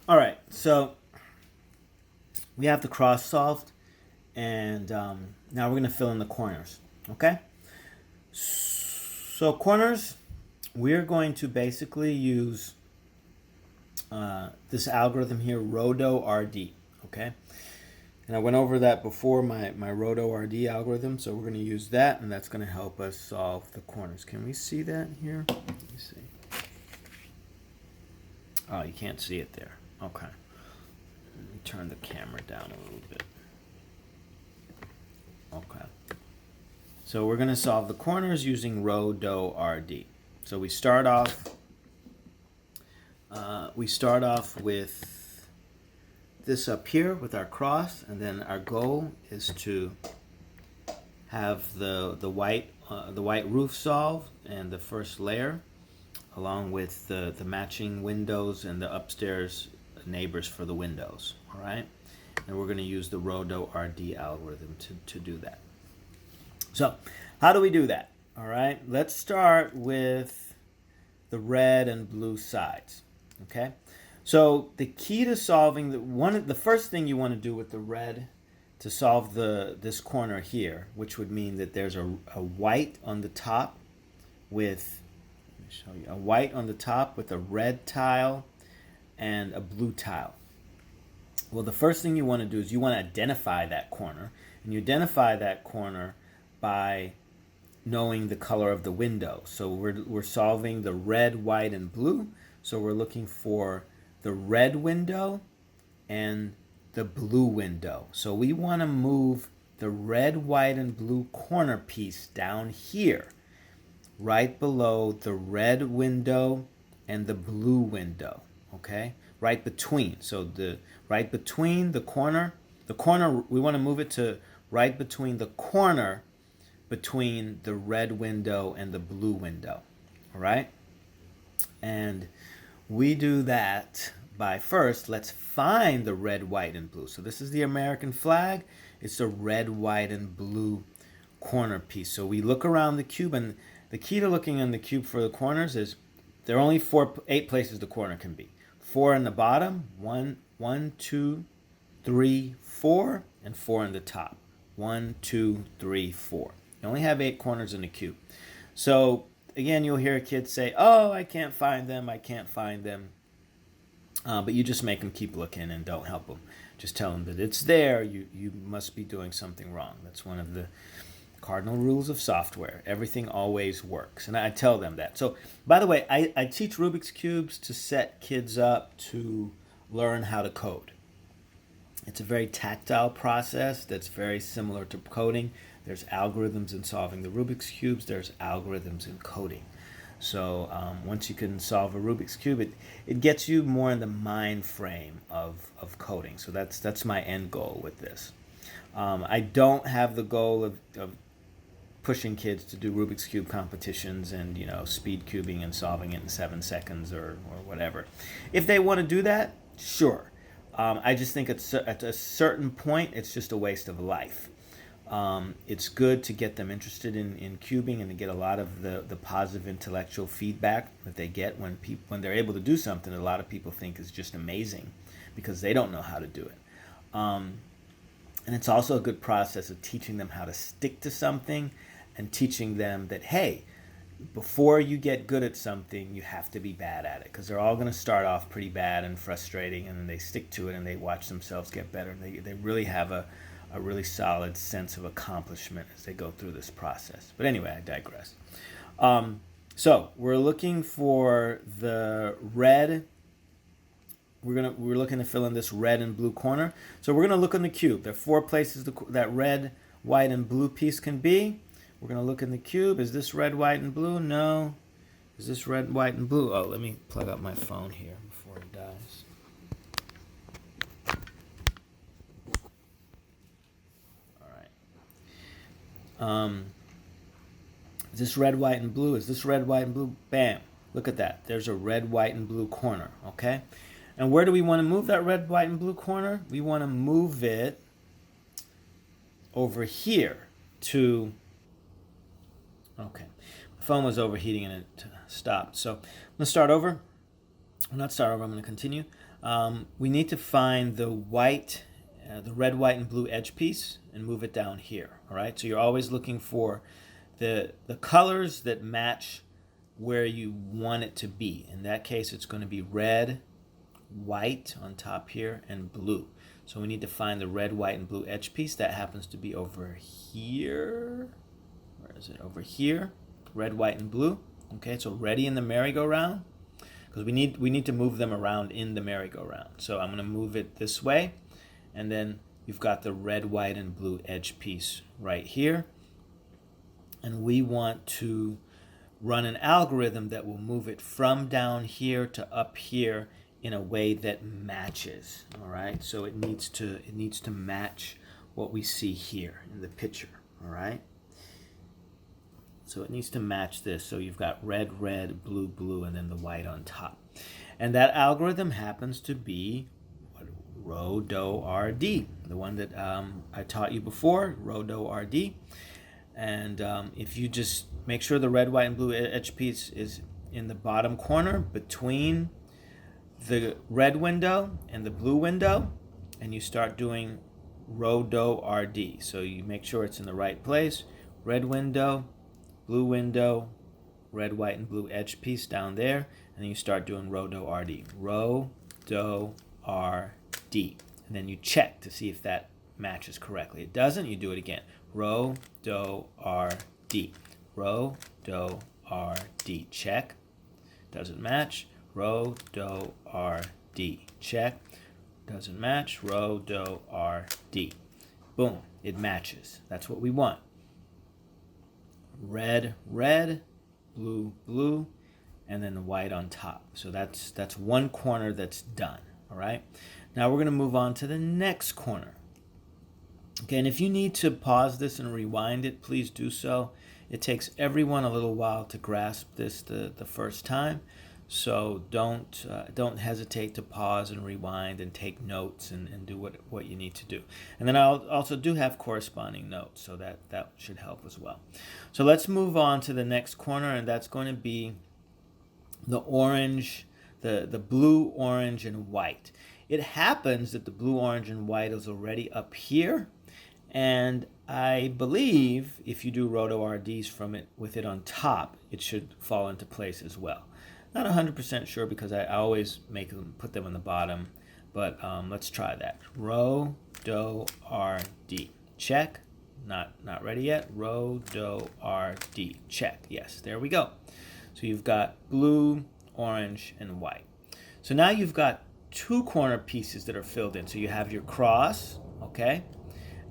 All right, so we have the cross solved, and now we're going to fill in the corners. Okay? So, corners, we're going to basically use this algorithm here, RhoDo-RD. Okay? And I went over that before, my RhoDo-RD algorithm, so we're going to use that, and that's going to help us solve the corners. Can we see that here? Let me see. Oh, you can't see it there. Okay. Let me turn the camera down a little bit. Okay. So we're going to solve the corners using RhoDo-RD. So we start off with this up here with our cross, and then our goal is to have the white roof solved and the first layer, along with the matching windows and the upstairs neighbors for the windows. All right, and we're going to use the RhoDo-RD algorithm to do that. So how do we do that? All right, let's start with the red and blue sides. Okay, so the key to solving the first thing you want to do with the red to solve this corner here, which would mean that there's a white on the top with, let me show you, a white on the top with a red tile and a blue tile. Well, the first thing you want to do is you want to identify that corner, and you identify that corner by knowing the color of the window. So we're solving the red, white, and blue. So we're looking for the red window and the blue window. So we want to move the red, white, and blue corner piece down here, right below the red window and the blue window. Okay, right between. So right between the corner, we want to move it to right between the corner between the red window and the blue window. All right, and we do that by first, let's find the red, white, and blue. So this is the American flag. It's the red, white, and blue corner piece. So we look around the cube, and the key to looking in the cube for the corners is there are only 8 places the corner can be. 4 in the bottom, 1, 2, 3, 4, and 4 in the top. 1, 2, 3, 4. You only have 8 corners in the cube. So again, you'll hear a kid say, "Oh, I can't find them. I can't find them." But you just make them keep looking and don't help them. Just tell them that it's there. You must be doing something wrong. That's one of the cardinal rules of software. Everything always works. And I tell them that. So, by the way, I teach Rubik's Cubes to set kids up to learn how to code. It's a very tactile process that's very similar to coding. There's algorithms in solving the Rubik's Cubes. There's algorithms in coding. So once you can solve a Rubik's Cube, it gets you more in the mind frame of coding. So that's my end goal with this. I don't have the goal of pushing kids to do Rubik's Cube competitions and speed cubing and solving it in 7 seconds or whatever. If they want to do that, sure. I just think at a certain point, it's just a waste of life. It's good to get them interested in cubing and to get a lot of the positive intellectual feedback that they get when they're able to do something that a lot of people think is just amazing because they don't know how to do it. And it's also a good process of teaching them how to stick to something and teaching them that, hey, before you get good at something, you have to be bad at it, because they're all going to start off pretty bad and frustrating, and then they stick to it and they watch themselves get better. And they really have a really solid sense of accomplishment as they go through this process. But anyway, I digress. So we're looking for the red. We're looking to fill in this red and blue corner. So we're going to look in the cube. There are 4 places that red, white, and blue piece can be. We're going to look in the cube. Is this red, white, and blue? No. Is this red, white, and blue? Oh, let me plug up my phone here before it dies. Is this red, white, and blue? Is this red, white, and blue? Bam. Look at that. There's a red, white, and blue corner. Okay? And where do we want to move that red, white, and blue corner? We want to move it over here to... Okay. My phone was overheating and it stopped. So I'm going to start over. not start over, I'm going to continue. We need to find the white, the red, white, and blue edge piece and move it down here. All right, so you're always looking for the colors that match where you want it to be. In that case, it's going to be red, white on top here, and blue. So we need to find the red, white, and blue edge piece. That happens to be over here. Where is it? Over here. Red, white, and blue. Okay, so ready in the merry-go-round, because we need to move them around in the merry-go-round. So I'm going to move it this way, and then you've got the red, white, and blue edge piece right here. And we want to run an algorithm that will move it from down here to up here in a way that matches. All right, so it needs to match what we see here in the picture. All right, so it needs to match this. So you've got red, red, blue, blue, and then the white on top. And that algorithm happens to be Rho, Do, RD, the one that I taught you before, Rho, Do, RD. And if you just make sure the red, white, and blue edge piece is in the bottom corner between the red window and the blue window, and you start doing Rho, Do, RD. So you make sure it's in the right place. Red window, blue window, red, white, and blue edge piece down there, and then you start doing Rho, Do, RD. Rho, Do, RD. And then you check to see if that matches correctly. It doesn't, you do it again. Rho, Do, RD. Rho, Do, RD. Check. Doesn't match. Rho, Do, RD. Check. Doesn't match. Rho, Do, RD. Boom. It matches. That's what we want. Red, red, blue, blue, and then the white on top. So that's one corner that's done. All right. Now we're going to move on to the next corner. Okay, and if you need to pause this and rewind it, please do so. It takes everyone a little while to grasp this the first time. So don't hesitate to pause and rewind and take notes and do what you need to do. And then I'll also do have corresponding notes, so that should help as well. So let's move on to the next corner, and that's going to be the orange, the blue, orange, and white. It happens that the blue, orange, and white is already up here, and I believe if you do Rho, Do, RDs with it on top, it should fall into place as well. Not 100% sure because I always put them on the bottom, but let's try that. Rho, Do, RD. Check. Not ready yet. Rho, Do, RD. Check. Yes, there we go. So you've got blue, orange, and white. So now you've got two corner pieces that are filled in. So you have your cross, okay?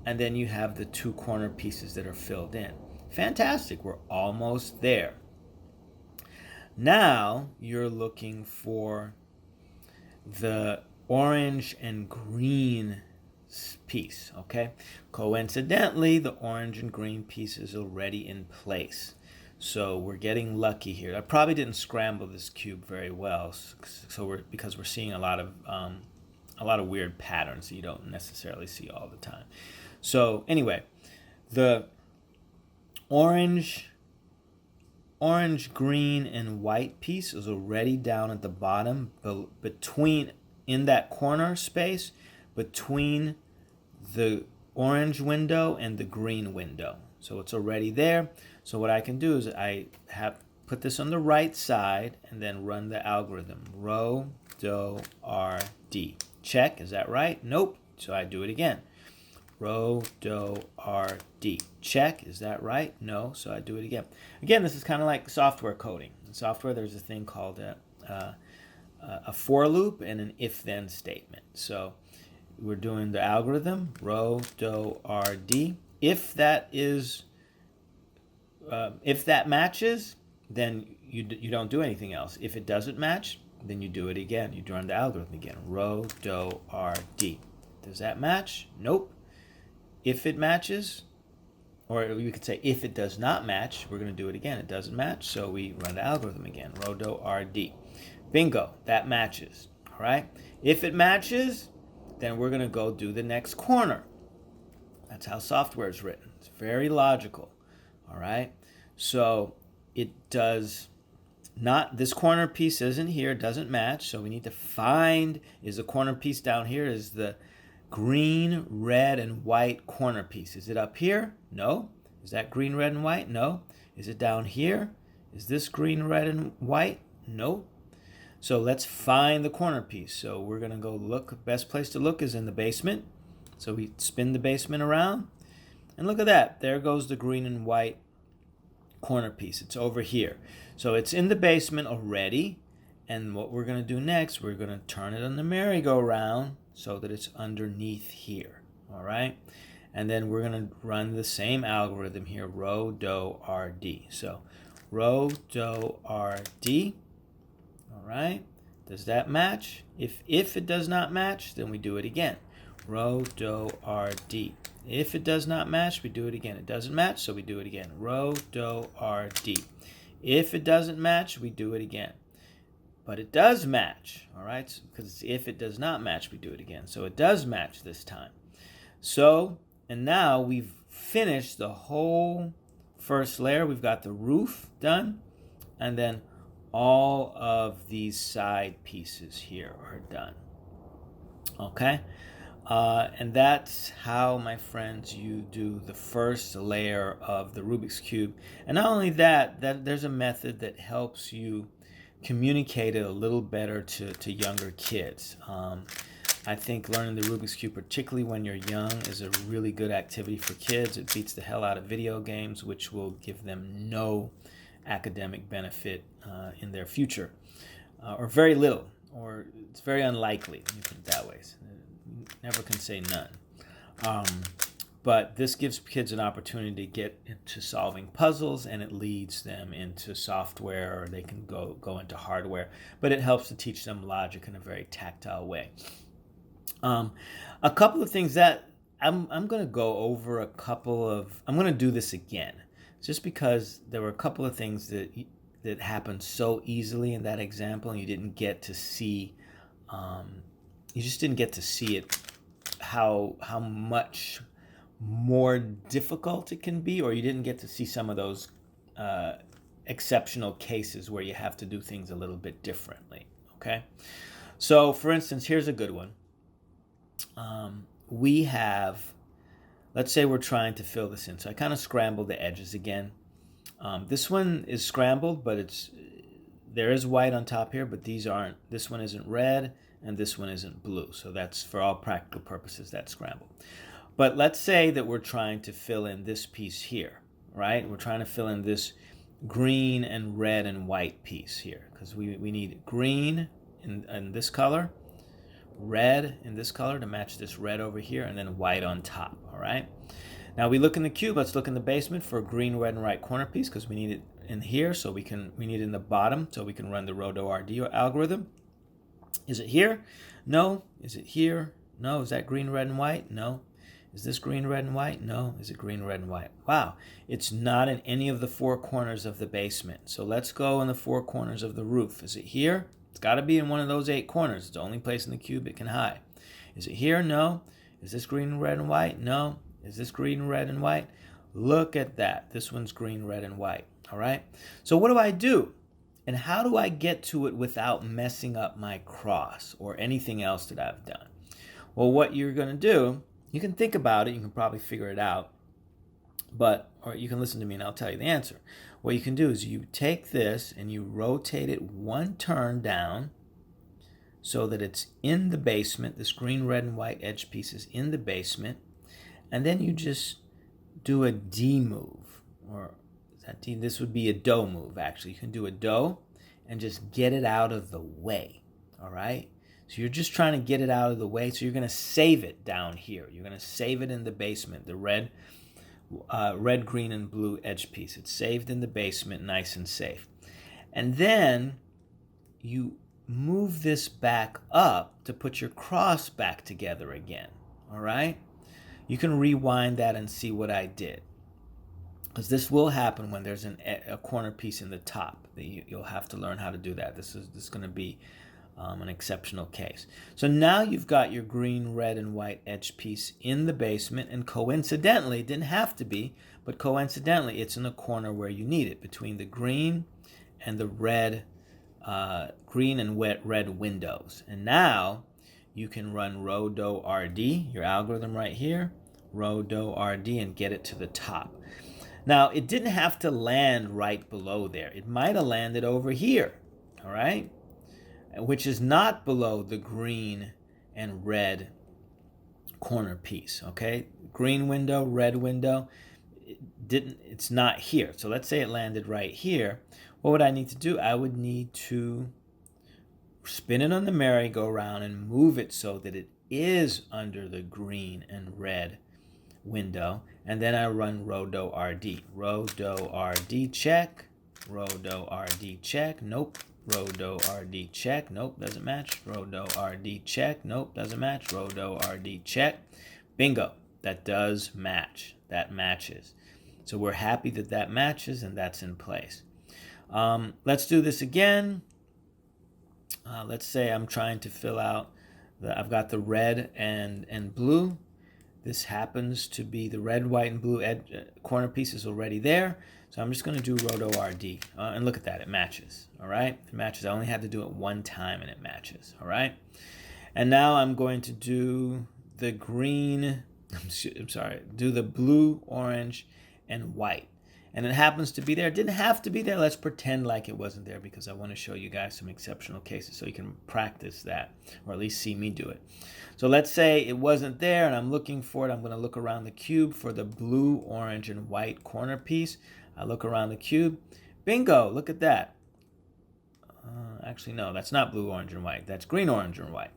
And then you have the two corner pieces that are filled in. Fantastic. We're almost there. Now you're looking for the orange and green piece, okay? Coincidentally, the orange and green piece is already in place. So we're getting lucky here. I probably didn't scramble this cube very well, because we're seeing a lot of weird patterns that you don't necessarily see all the time. So anyway, the orange, green, and white piece is already down at the bottom, in that corner space between the orange window and the green window. So it's already there. So what I can do is put this on the right side and then run the algorithm. Rho, Do, RD. Check. Is that right? Nope. So I do it again. Rho, Do, RD. Check. Is that right? No. So I do it again. Again, this is kind of like software coding. In software, there's a thing called a for loop and an if-then statement. So we're doing the algorithm. Rho, Do, RD. If that matches, then you don't do anything else. If it doesn't match, then you do it again. You run the algorithm again. Rho, Do, RD. Does that match? Nope. If it matches, or you could say if it does not match, we're going to do it again. It doesn't match, so we run the algorithm again. Rho, Do, RD. Bingo. That matches. All right. If it matches, then we're going to go do the next corner. That's how software is written. It's very logical. All right. So it does not, this corner piece isn't here, doesn't match, so we need to find, is the corner piece down here, is the green, red, and white corner piece. Is it up here? No. Is that green, red, and white? No. Is it down here? Is this green, red, and white? No. So let's find the corner piece. So we're going to go look. Best place to look is in the basement. So we spin the basement around. And look at that. There goes the green and white corner piece. It's over here. So it's in the basement already. And what we're going to do next, we're going to turn it on the merry-go-round so that it's underneath here. All right? And then we're going to run the same algorithm here, rho, do, rd. So rho, do, rd. All right? Does that match? If it does not match, then we do it again. Rho, do, rd. If it does not match, we do it again. It doesn't match, so we do it again. Rho, do, rd. If it doesn't match, we do it again. But it does match, all right? Because if it does not match, we do it again. So it does match this time. So, and now we've finished the whole first layer. We've got the roof done, and then all of these side pieces here are done. Okay? And that's how, my friends, you do the first layer of the Rubik's Cube. And not only that there's a method that helps you communicate it a little better to younger kids. I think learning the Rubik's Cube, particularly when you're young, is a really good activity for kids. It beats the hell out of video games, which will give them no academic benefit in their future, or very little, or it's very unlikely. Let me put it that way. Never can say none. But this gives kids an opportunity to get into solving puzzles, and it leads them into software, or they can go into hardware. But it helps to teach them logic in a very tactile way. A couple of things that I'm going to go over I'm going to do this again, just because there were a couple of things that happened so easily in that example, and you didn't get to see, you just didn't get to see it, how much more difficult it can be, or you didn't get to see some of those exceptional cases where you have to do things a little bit differently. Okay, so for instance, here's a good one. We have, let's say we're trying to fill this in. So I kind of scrambled the edges again. This one is scrambled, but there is white on top here, but these aren't. This one isn't red, and this one isn't blue. So that's, for all practical purposes, that's scrambled. But let's say that we're trying to fill in this piece here, right? We're trying to fill in this green and red and white piece here, because we need green in this color, red in this color to match this red over here, and then white on top. All right, now we look in the cube. Let's look in the basement for a green, red, and white corner piece, because we need it in here, so we need it in the bottom, so we can run the rho, do, rd algorithm. Is it here? No. Is it here? No. Is that green, red, and white? No. Is this green, red, and white? No. Is it green, red, and white? Wow, it's not in any of the four corners of the basement. So let's go in the four corners of the roof. Is it here? It's got to be in one of those 8 corners. It's the only place in the cube it can hide. Is it here? No. Is this green, red, and white? No. Is this green, red, and white? Look at that. This one's green, red, and white. All right. So what do I do? And how do I get to it without messing up my cross or anything else that I've done? Well, what you're going to do, you can think about it. You can probably figure it out. Or you can listen to me and I'll tell you the answer. What you can do is you take this and you rotate it one turn down so that it's in the basement. This green, red, and white edge piece is in the basement. And then you just do a D move. Or is that D? This would be a do move, actually. You can do a do and just get it out of the way. All right? So you're just trying to get it out of the way. So you're going to save it down here. You're going to save it in the basement, the red, green, and blue edge piece. It's saved in the basement, nice and safe. And then you move this back up to put your cross back together again. All right? You can rewind that and see what I did, because this will happen when there's a corner piece in the top. You'll have to learn how to do that. This is going to be an exceptional case. So now you've got your green, red, and white edge piece in the basement, and coincidentally, it didn't have to be, but coincidentally, it's in the corner where you need it, between the green and the red, green and red windows. And now you can run rho do RD, your algorithm right here, rho do RD, and get it to the top. Now, it didn't have to land right below there. It might have landed over here, all right? Which is not below the green and red corner piece, okay? Green window, red window, it's not here. So let's say it landed right here. What would I need to do? I would need to spin it on the merry-go-round and move it so that it is under the green and red window, and then I run rho do RD. Rho do RD, check. Rho do RD, check. Nope. Rho do RD, check. Nope, doesn't match. Rho do RD, check. Nope, doesn't match. Rho do RD, check. Bingo. That does match. That matches. So we're happy that that matches, and that's in place. Let's do this again. Let's say I'm trying to fill out I've got the red and blue. This happens to be the red, white, and blue corner piece is already there. So I'm just going to do rho do RD. And look at that. It matches. All right? It matches. I only had to do it one time, and it matches. All right? And now I'm going to do the green. Do the blue, orange, and white. And it happens to be there. It didn't have to be there. Let's pretend like it wasn't there because I want to show you guys some exceptional cases so you can practice that, or at least see me do it. So let's say it wasn't there and I'm looking for it. I'm going to look around the cube for the blue, orange, and white corner piece. I look around the cube. Bingo, look at that. Actually, no, that's not blue, orange, and white. That's green, orange, and white.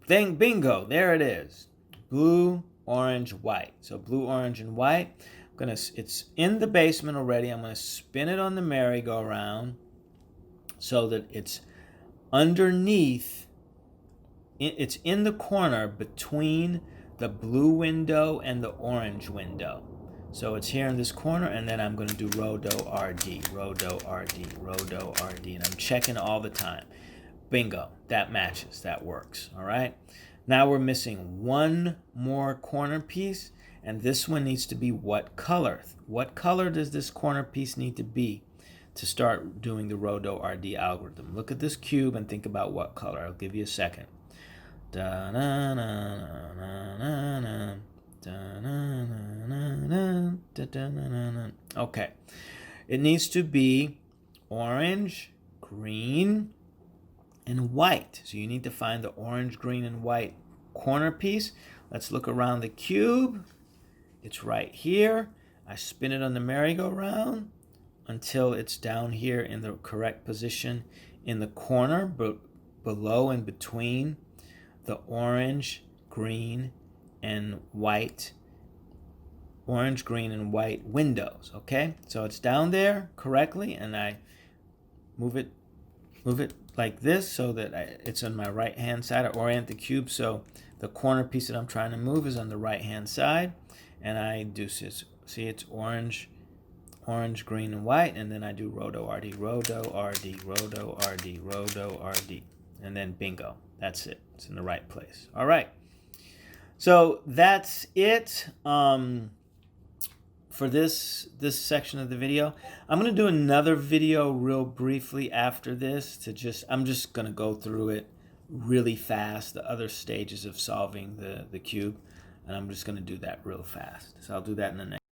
Bingo, there it is. Blue, orange, white. So blue, orange, and white. It's in the basement already. I'm going to spin it on the merry-go-round so that it's underneath. It's in the corner between the blue window and the orange window. So it's here in this corner, and then I'm going to do rho do RD, rho do RD, rho do RD, and I'm checking all the time. Bingo, that matches, that works, all right? Now we're missing one more corner piece, and this one needs to be what color? What color does this corner piece need to be to start doing the rho do RD algorithm? Look at this cube and think about what color. I'll give you a second. Okay. It needs to be orange, green, and white. So you need to find the orange, green, and white corner piece. Let's look around the cube. It's right here. I spin it on the merry-go-round until it's down here in the correct position in the corner, but below and between the orange, green, and white windows. Okay, so it's down there correctly, and I move it like this so that it's on my right hand side. I orient the cube so the corner piece that I'm trying to move is on the right hand side, and I do this. See, it's orange, green, and white, and then I do rho do RD, rho do RD, rho do RD, rho do RD, and then bingo. That's it. It's in the right place. All right. So that's it for this section of the video. I'm going to do another video real briefly after this I'm just going to go through it really fast, the other stages of solving the cube, and I'm just going to do that real fast. So I'll do that in the next